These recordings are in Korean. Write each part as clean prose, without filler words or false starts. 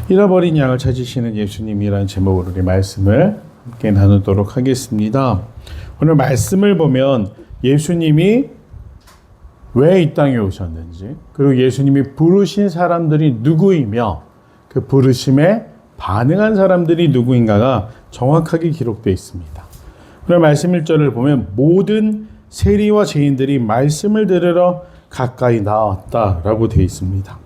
잃어버린 양을 찾으시는 예수님이라는 제목으로 우리 말씀을 함께 나누도록 하겠습니다. 오늘 말씀을 보면 예수님이 왜 이 땅에 오셨는지, 그리고 예수님이 부르신 사람들이 누구이며 그 부르심에 반응한 사람들이 누구인가가 정확하게 기록되어 있습니다. 오늘 말씀 1절을 보면 모든 세리와 죄인들이 말씀을 들으러 가까이 나왔다라고 되어 있습니다.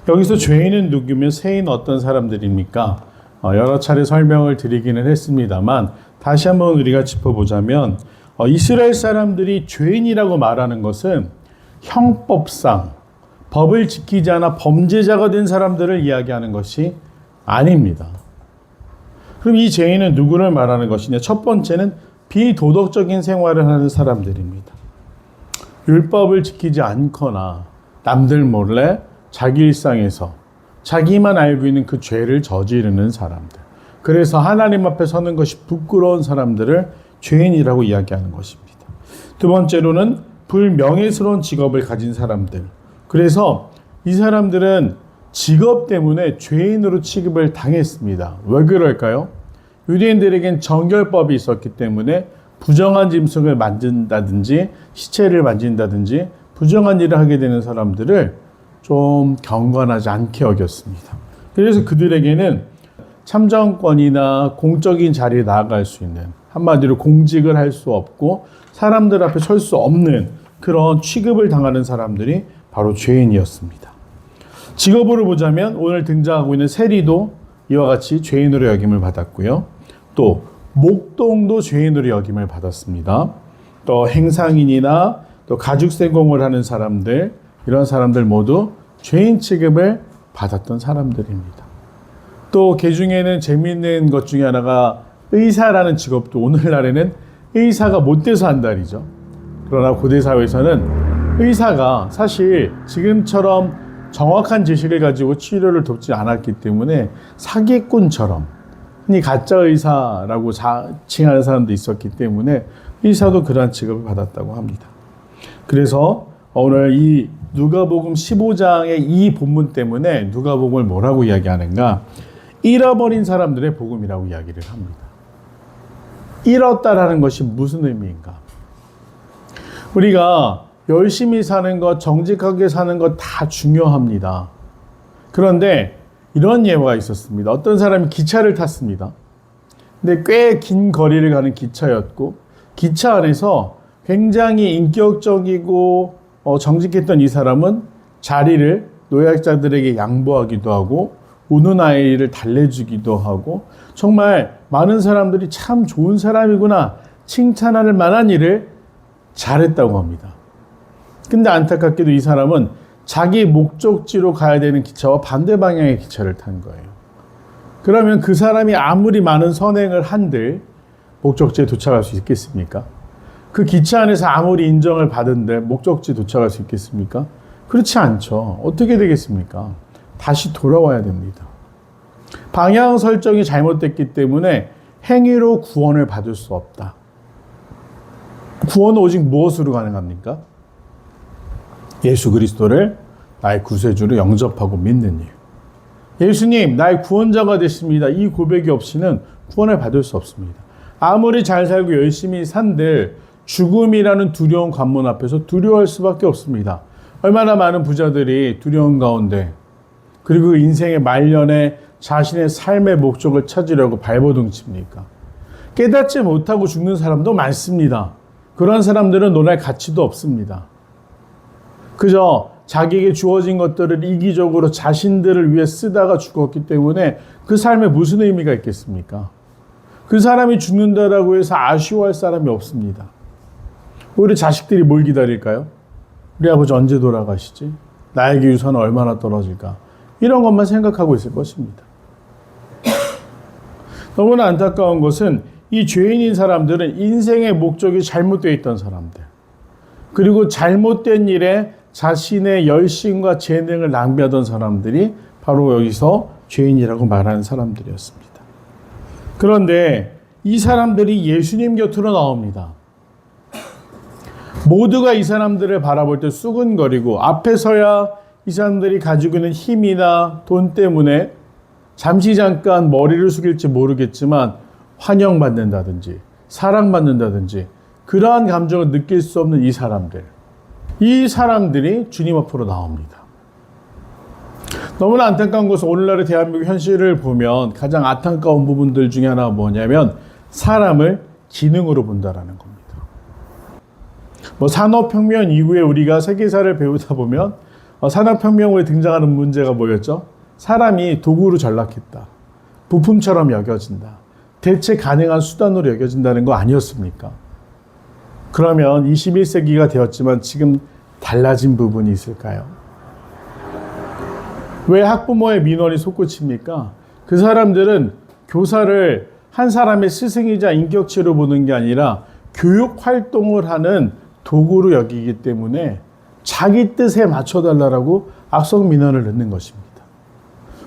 여기서 죄인은 누구며 세인은 어떤 사람들입니까? 여러 차례 설명을 드리기는 했습니다만 다시 한번 우리가 짚어보자면 이스라엘 사람들이 죄인이라고 말하는 것은 형법상 법을 지키지 않아 범죄자가 된 사람들을 이야기하는 것이 아닙니다. 그럼 이 죄인은 누구를 말하는 것이냐? 첫 번째는 비도덕적인 생활을 하는 사람들입니다. 율법을 지키지 않거나 남들 몰래 자기 일상에서 자기만 알고 있는 그 죄를 저지르는 사람들. 그래서 하나님 앞에 서는 것이 부끄러운 사람들을 죄인이라고 이야기하는 것입니다. 두 번째로는 불명예스러운 직업을 가진 사람들. 그래서 이 사람들은 직업 때문에 죄인으로 취급을 당했습니다. 왜 그럴까요? 유대인들에겐 정결법이 있었기 때문에 부정한 짐승을 만진다든지 시체를 만진다든지 부정한 일을 하게 되는 사람들을 좀 경건하지 않게 여겼습니다. 그래서 그들에게는 참정권이나 공적인 자리에 나아갈 수 있는, 한마디로 공직을 할 수 없고 사람들 앞에 설 수 없는 그런 취급을 당하는 사람들이 바로 죄인이었습니다. 직업으로 보자면 오늘 등장하고 있는 세리도 이와 같이 죄인으로 여김을 받았고요. 또 목동도 죄인으로 여김을 받았습니다. 또 행상인이나 또 가죽세공을 하는 사람들, 이런 사람들 모두 죄인 취급을 받았던 사람들입니다. 또 그 중에는 재미있는 것 중에 하나가 의사라는 직업도 오늘날에는 의사가 못 돼서 한달이죠. 그러나 고대 사회에서는 의사가 사실 지금처럼 정확한 지식을 가지고 치료를 돕지 않았기 때문에 사기꾼처럼 흔히 가짜 의사라고 칭하는 사람도 있었기 때문에 의사도 그러한 직업을 받았다고 합니다. 그래서 오늘 이 누가복음 15장의 이 본문 때문에 누가복음을 뭐라고 이야기하는가? 잃어버린 사람들의 복음이라고 이야기를 합니다. 잃었다라는 것이 무슨 의미인가? 우리가 열심히 사는 것, 정직하게 사는 것 다 중요합니다. 그런데 이런 예화가 있었습니다. 어떤 사람이 기차를 탔습니다. 근데 꽤 긴 거리를 가는 기차였고 기차 안에서 굉장히 인격적이고 정직했던 이 사람은 자리를 노약자들에게 양보하기도 하고 우는 아이를 달래주기도 하고 정말 많은 사람들이 참 좋은 사람이구나 칭찬할 만한 일을 잘했다고 합니다. 근데 안타깝게도 이 사람은 자기 목적지로 가야 되는 기차와 반대 방향의 기차를 탄 거예요. 그러면 그 사람이 아무리 많은 선행을 한들 목적지에 도착할 수 있겠습니까? 그 기차 안에서 아무리 인정을 받은데 목적지에 도착할 수 있겠습니까? 그렇지 않죠. 어떻게 되겠습니까? 다시 돌아와야 됩니다. 방향 설정이 잘못됐기 때문에 행위로 구원을 받을 수 없다. 구원은 오직 무엇으로 가능합니까? 예수 그리스도를 나의 구세주로 영접하고 믿는 일. 예수님, 나의 구원자가 됐습니다. 이 고백이 없이는 구원을 받을 수 없습니다. 아무리 잘 살고 열심히 산들 죽음이라는 두려운 관문 앞에서 두려워할 수밖에 없습니다. 얼마나 많은 부자들이 두려운 가운데 그리고 인생의 말년에 자신의 삶의 목적을 찾으려고 발버둥 칩니까? 깨닫지 못하고 죽는 사람도 많습니다. 그런 사람들은 논할 가치도 없습니다. 그저 자기에게 주어진 것들을 이기적으로 자신들을 위해 쓰다가 죽었기 때문에 그 삶에 무슨 의미가 있겠습니까? 그 사람이 죽는다라고 해서 아쉬워할 사람이 없습니다. 우리 자식들이 뭘 기다릴까요? 우리 아버지 언제 돌아가시지? 나에게 유산은 얼마나 떨어질까? 이런 것만 생각하고 있을 것입니다. 너무나 안타까운 것은 이 죄인인 사람들은 인생의 목적이 잘못되어 있던 사람들, 그리고 잘못된 일에 자신의 열심과 재능을 낭비하던 사람들이 바로 여기서 죄인이라고 말하는 사람들이었습니다. 그런데 이 사람들이 예수님 곁으로 나옵니다. 모두가 이 사람들을 바라볼 때 수근거리고 앞에 서야 이 사람들이 가지고 있는 힘이나 돈 때문에 잠시 잠깐 머리를 숙일지 모르겠지만 환영받는다든지 사랑받는다든지 그러한 감정을 느낄 수 없는 이 사람들이 주님 앞으로 나옵니다. 너무나 안타까운 것은 오늘날의 대한민국 현실을 보면 가장 안타까운 부분들 중에 하나가 뭐냐면 사람을 기능으로 본다라는 겁니다. 산업혁명 이후에 우리가 세계사를 배우다 보면 산업혁명 후에 등장하는 문제가 뭐였죠? 사람이 도구로 전락했다. 부품처럼 여겨진다. 대체 가능한 수단으로 여겨진다는 거 아니었습니까? 그러면 21세기가 되었지만 지금 달라진 부분이 있을까요? 왜 학부모의 민원이 솟구칩니까? 그 사람들은 교사를 한 사람의 스승이자 인격체로 보는 게 아니라 교육 활동을 하는 도구로 여기기 때문에 자기 뜻에 맞춰달라고 악성 민원을 넣는 것입니다.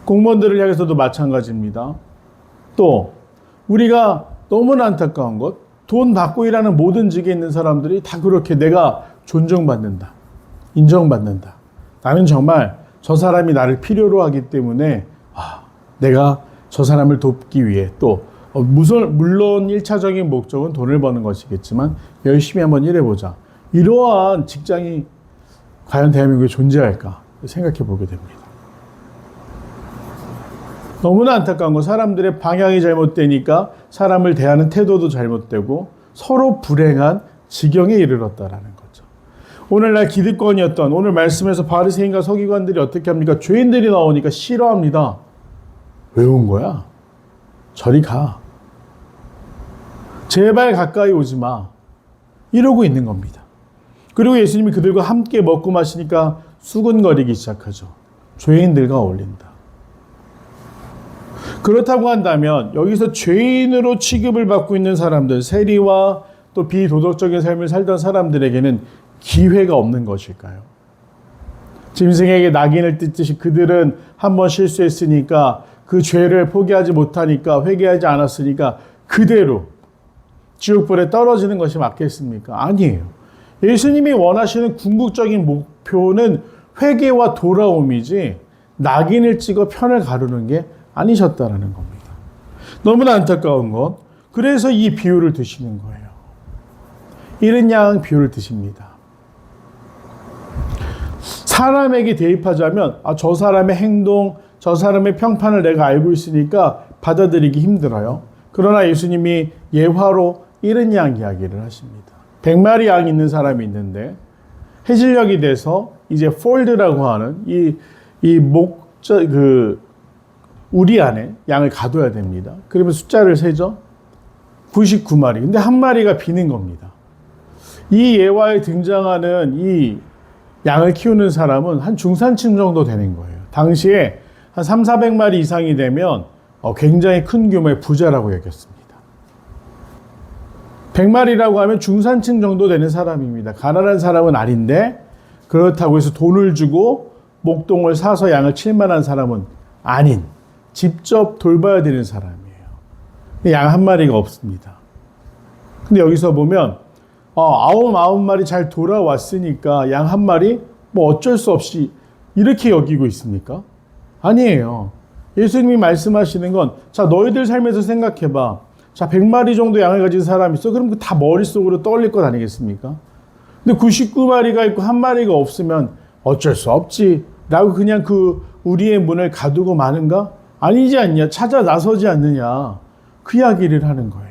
공무원들을 향해서도 마찬가지입니다. 또 우리가 너무나 안타까운 것, 돈 받고 일하는 모든 직에 있는 사람들이 다 그렇게 내가 존중받는다, 인정받는다. 나는 정말 저 사람이 나를 필요로 하기 때문에 내가 저 사람을 돕기 위해 또 물론 1차적인 목적은 돈을 버는 것이겠지만 열심히 한번 일해보자. 이러한 직장이 과연 대한민국에 존재할까 생각해 보게 됩니다. 너무나 안타까운 건 사람들의 방향이 잘못되니까 사람을 대하는 태도도 잘못되고 서로 불행한 지경에 이르렀다라는 거죠. 오늘날 기득권이었던 오늘 말씀에서 바리새인과 서기관들이 어떻게 합니까? 죄인들이 나오니까 싫어합니다. 왜 온 거야? 저리 가. 제발 가까이 오지 마. 이러고 있는 겁니다. 그리고 예수님이 그들과 함께 먹고 마시니까 수군거리기 시작하죠. 죄인들과 어울린다. 그렇다고 한다면 여기서 죄인으로 취급을 받고 있는 사람들, 세리와 또 비도덕적인 삶을 살던 사람들에게는 기회가 없는 것일까요? 짐승에게 낙인을 뜯듯이 그들은 한번 실수했으니까 그 죄를 포기하지 못하니까 회개하지 않았으니까 그대로 지옥불에 떨어지는 것이 맞겠습니까? 아니에요. 예수님이 원하시는 궁극적인 목표는 회개와 돌아옴이지 낙인을 찍어 편을 가르는 게 아니셨다라는 겁니다. 너무나 안타까운 건 그래서 이 비유를 드시는 거예요. 잃은 양 비유를 드십니다. 사람에게 대입하자면 저 사람의 행동, 저 사람의 평판을 내가 알고 있으니까 받아들이기 힘들어요. 그러나 예수님이 예화로 잃은 양 이야기를 하십니다. 100마리 양이 있는 사람이 있는데 해질녘이 돼서 이제 폴드라고 하는 우리 안에 양을 가둬야 됩니다. 그러면 숫자를 세죠. 99마리. 근데 한 마리가 비는 겁니다. 이 예화에 등장하는 이 양을 키우는 사람은 한 중산층 정도 되는 거예요. 당시에 한 300~400마리 이상이 되면 굉장히 큰 규모의 부자라고 여겼습니다. 100마리라고 하면 중산층 정도 되는 사람입니다. 가난한 사람은 아닌데 그렇다고 해서 돈을 주고 목동을 사서 양을 칠 만한 사람은 아닌 직접 돌봐야 되는 사람이에요. 양 한 마리가 없습니다. 근데 여기서 보면 99마리 잘 돌아왔으니까 양 한 마리 어쩔 수 없이 이렇게 여기고 있습니까? 아니에요. 예수님이 말씀하시는 건 너희들 삶에서 생각해봐. 100마리 정도 양을 가진 사람이 있어. 그럼 다 머릿속으로 떠올릴 것 아니겠습니까? 근데 99마리가 있고 한 마리가 없으면 어쩔 수 없지 라고 그냥 그 우리의 문을 가두고 마는가? 아니지 않냐? 찾아 나서지 않느냐? 그 이야기를 하는 거예요.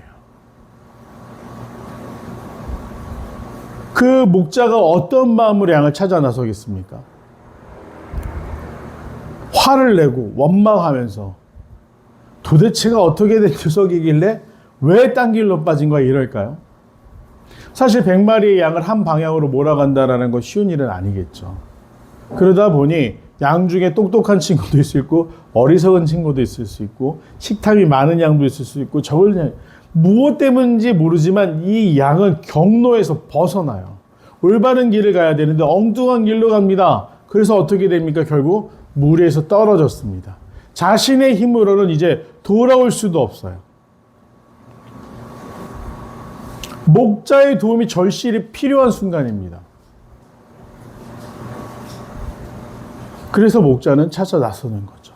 그 목자가 어떤 마음으로 양을 찾아 나서겠습니까? 화를 내고 원망하면서 도대체가 어떻게 된 녀석이길래 왜 딴 길로 빠진 거야 이럴까요? 사실 100마리의 양을 한 방향으로 몰아간다는 건 쉬운 일은 아니겠죠. 그러다 보니 양 중에 똑똑한 친구도 있을 수 있고 어리석은 친구도 있을 수 있고 식탐이 많은 양도 있을 수 있고 무엇 때문인지 모르지만 이 양은 경로에서 벗어나요. 올바른 길을 가야 되는데 엉뚱한 길로 갑니다. 그래서 어떻게 됩니까? 결국 무리에서 떨어졌습니다. 자신의 힘으로는 이제 돌아올 수도 없어요. 목자의 도움이 절실히 필요한 순간입니다. 그래서 목자는 찾아 나서는 거죠.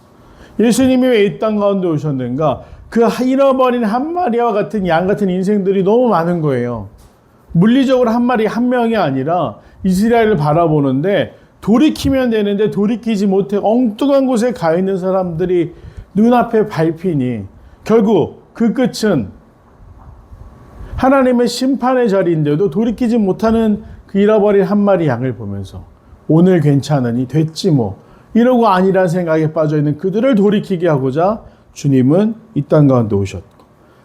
예수님이 왜 이 땅 가운데 오셨는가? 그 잃어버린 한 마리와 같은 양 같은 인생들이 너무 많은 거예요. 물리적으로 한 마리 한 명이 아니라 이스라엘을 바라보는데 돌이키면 되는데 돌이키지 못해 엉뚱한 곳에 가 있는 사람들이 눈앞에 밟히니 결국 그 끝은 하나님의 심판의 자리인데도 돌이키지 못하는 그 잃어버린 한 마리 양을 보면서 오늘 괜찮으니 됐지 뭐 이러고 아니란 생각에 빠져있는 그들을 돌이키게 하고자 주님은 이 땅 가운데 오셨고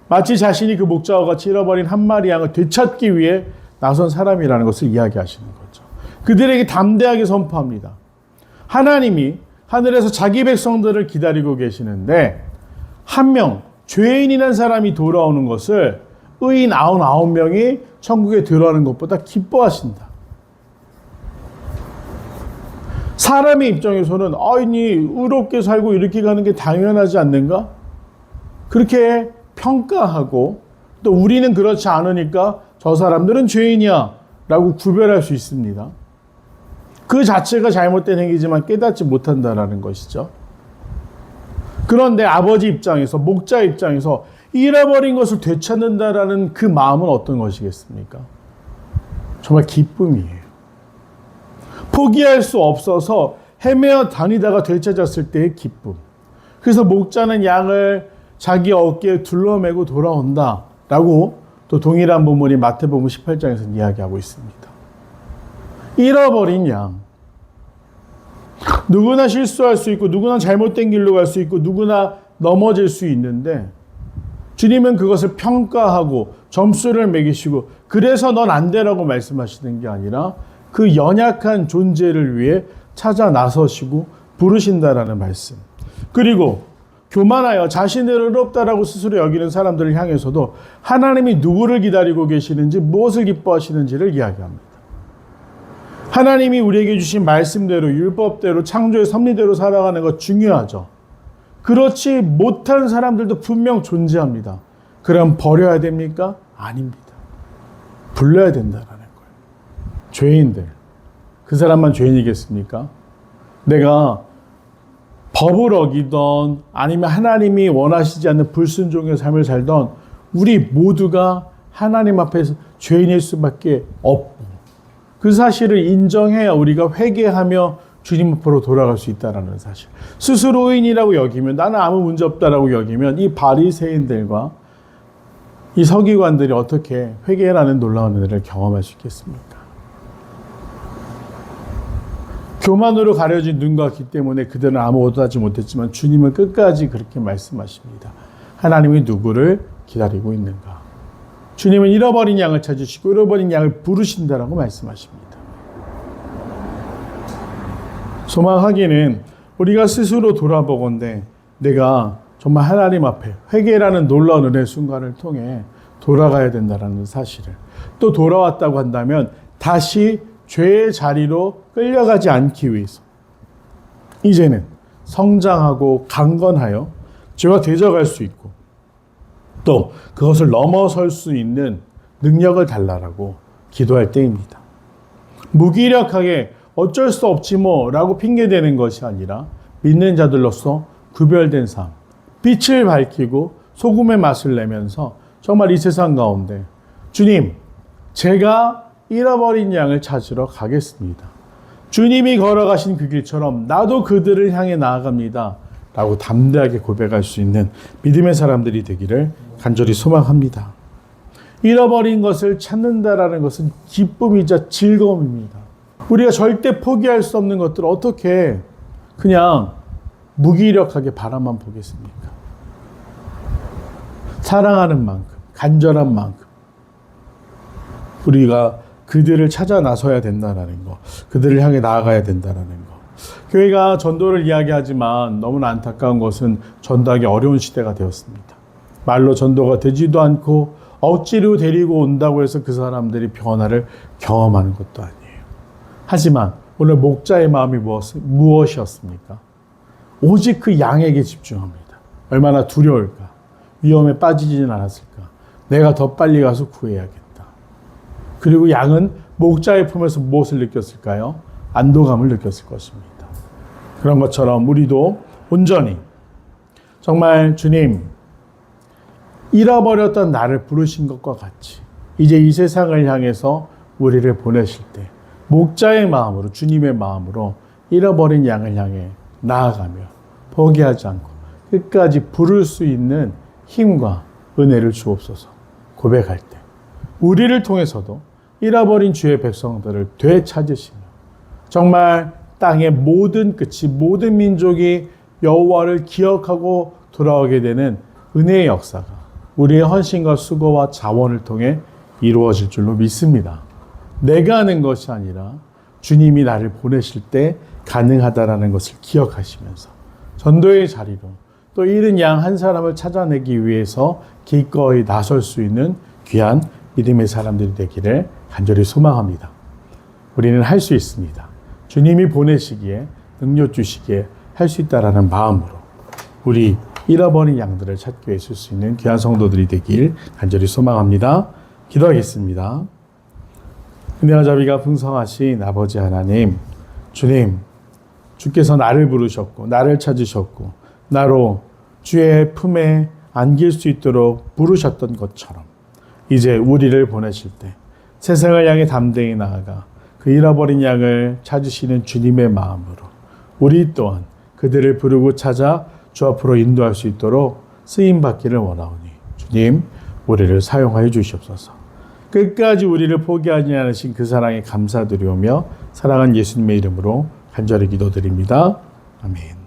마치 자신이 그 목자와 같이 잃어버린 한 마리 양을 되찾기 위해 나선 사람이라는 것을 이야기하시는 거죠. 그들에게 담대하게 선포합니다. 하나님이 하늘에서 자기 백성들을 기다리고 계시는데 한 명 죄인이란 사람이 돌아오는 것을 의인 99명이 천국에 들어가는 것보다 기뻐하신다. 사람의 입장에서는 아니 의롭게 살고 이렇게 가는 게 당연하지 않는가? 그렇게 평가하고 또 우리는 그렇지 않으니까 저 사람들은 죄인이야 라고 구별할 수 있습니다. 그 자체가 잘못된 행위지만 깨닫지 못한다라는 것이죠. 그런데 아버지 입장에서 목자 입장에서 잃어버린 것을 되찾는다라는 그 마음은 어떤 것이겠습니까? 정말 기쁨이에요. 포기할 수 없어서 헤매어 다니다가 되찾았을 때의 기쁨. 그래서 목자는 양을 자기 어깨에 둘러매고 돌아온다라고 또 동일한 본문이 마태복음 18장에서 이야기하고 있습니다. 잃어버린 양. 누구나 실수할 수 있고 누구나 잘못된 길로 갈 수 있고 누구나 넘어질 수 있는데 주님은 그것을 평가하고 점수를 매기시고 그래서 넌 안 되라고 말씀하시는 게 아니라 그 연약한 존재를 위해 찾아 나서시고 부르신다라는 말씀. 그리고 교만하여 자신을 의롭다라고 스스로 여기는 사람들을 향해서도 하나님이 누구를 기다리고 계시는지 무엇을 기뻐하시는지를 이야기합니다. 하나님이 우리에게 주신 말씀대로 율법대로 창조의 섭리대로 살아가는 것 중요하죠. 그렇지 못한 사람들도 분명 존재합니다. 그럼 버려야 됩니까? 아닙니다. 불러야 된다라는 거예요. 죄인들. 그 사람만 죄인이겠습니까? 내가 법을 어기던 아니면 하나님이 원하시지 않는 불순종의 삶을 살던 우리 모두가 하나님 앞에서 죄인일 수밖에 없고 그 사실을 인정해야 우리가 회개하며 주님 앞으로 돌아갈 수 있다는 사실. 스스로 의인이라고 여기면 나는 아무 문제 없다라고 여기면 이 바리새인들과 이 서기관들이 어떻게 회개라는 놀라운 은혜를 경험할 수 있겠습니까? 교만으로 가려진 눈과 귀 때문에 그들은 아무것도 하지 못했지만 주님은 끝까지 그렇게 말씀하십니다. 하나님이 누구를 기다리고 있는가? 주님은 잃어버린 양을 찾으시고 잃어버린 양을 부르신다라고 말씀하십니다. 소망하기는 우리가 스스로 돌아보건대 내가 정말 하나님 앞에 회개라는 놀라운 은혜의 순간을 통해 돌아가야 된다는 사실을 또 돌아왔다고 한다면 다시 죄의 자리로 끌려가지 않기 위해서 이제는 성장하고 강건하여 죄와 대적할 수 있고 또 그것을 넘어설 수 있는 능력을 달라라고 기도할 때입니다. 무기력하게 어쩔 수 없지 뭐라고 핑계대는 것이 아니라 믿는 자들로서 구별된 삶, 빛을 밝히고 소금의 맛을 내면서 정말 이 세상 가운데 주님, 제가 잃어버린 양을 찾으러 가겠습니다. 주님이 걸어가신 그 길처럼 나도 그들을 향해 나아갑니다. 라고 담대하게 고백할 수 있는 믿음의 사람들이 되기를 간절히 소망합니다. 잃어버린 것을 찾는다라는 것은 기쁨이자 즐거움입니다. 우리가 절대 포기할 수 없는 것들을 어떻게 그냥 무기력하게 바라만 보겠습니까? 사랑하는 만큼, 간절한 만큼 우리가 그들을 찾아 나서야 된다는 거, 그들을 향해 나아가야 된다는 거. 교회가 전도를 이야기하지만 너무나 안타까운 것은 전도하기 어려운 시대가 되었습니다. 말로 전도가 되지도 않고 억지로 데리고 온다고 해서 그 사람들이 변화를 경험하는 것도 아니에요. 하지만 오늘 목자의 마음이 무엇이었습니까? 오직 그 양에게 집중합니다. 얼마나 두려울까? 위험에 빠지지는 않았을까? 내가 더 빨리 가서 구해야겠다. 그리고 양은 목자의 품에서 무엇을 느꼈을까요? 안도감을 느꼈을 것입니다. 그런 것처럼 우리도 온전히 정말 주님, 잃어버렸던 나를 부르신 것과 같이 이제 이 세상을 향해서 우리를 보내실 때 목자의 마음으로, 주님의 마음으로 잃어버린 양을 향해 나아가며 포기하지 않고 끝까지 부를 수 있는 힘과 은혜를 주옵소서. 고백할 때 우리를 통해서도 잃어버린 주의 백성들을 되찾으시며 정말 땅의 모든 끝이, 모든 민족이 여호와를 기억하고 돌아오게 되는 은혜의 역사가 우리의 헌신과 수고와 자원을 통해 이루어질 줄로 믿습니다. 내가 하는 것이 아니라 주님이 나를 보내실 때 가능하다라는 것을 기억하시면서 전도의 자리로 또 잃은 양 한 사람을 찾아내기 위해서 기꺼이 나설 수 있는 귀한 믿음의 사람들이 되기를 간절히 소망합니다. 우리는 할 수 있습니다. 주님이 보내시기에, 능력 주시기에 할 수 있다라는 마음으로 우리 잃어버린 양들을 찾기 위해 쓸 수 있는 귀한 성도들이 되길 간절히 소망합니다. 기도하겠습니다. 은혜와 자비가 풍성하신 아버지 하나님, 주님, 주께서 나를 부르셨고 나를 찾으셨고 나로 주의 품에 안길 수 있도록 부르셨던 것처럼 이제 우리를 보내실 때 세상을 향해 담대히 나아가 그 잃어버린 양을 찾으시는 주님의 마음으로 우리 또한 그들을 부르고 찾아 주 앞으로 인도할 수 있도록 쓰임받기를 원하오니 주님, 우리를 사용하여 주시옵소서. 끝까지 우리를 포기하지 않으신 그 사랑에 감사드리오며 사랑하는 예수님의 이름으로 간절히 기도드립니다. 아멘.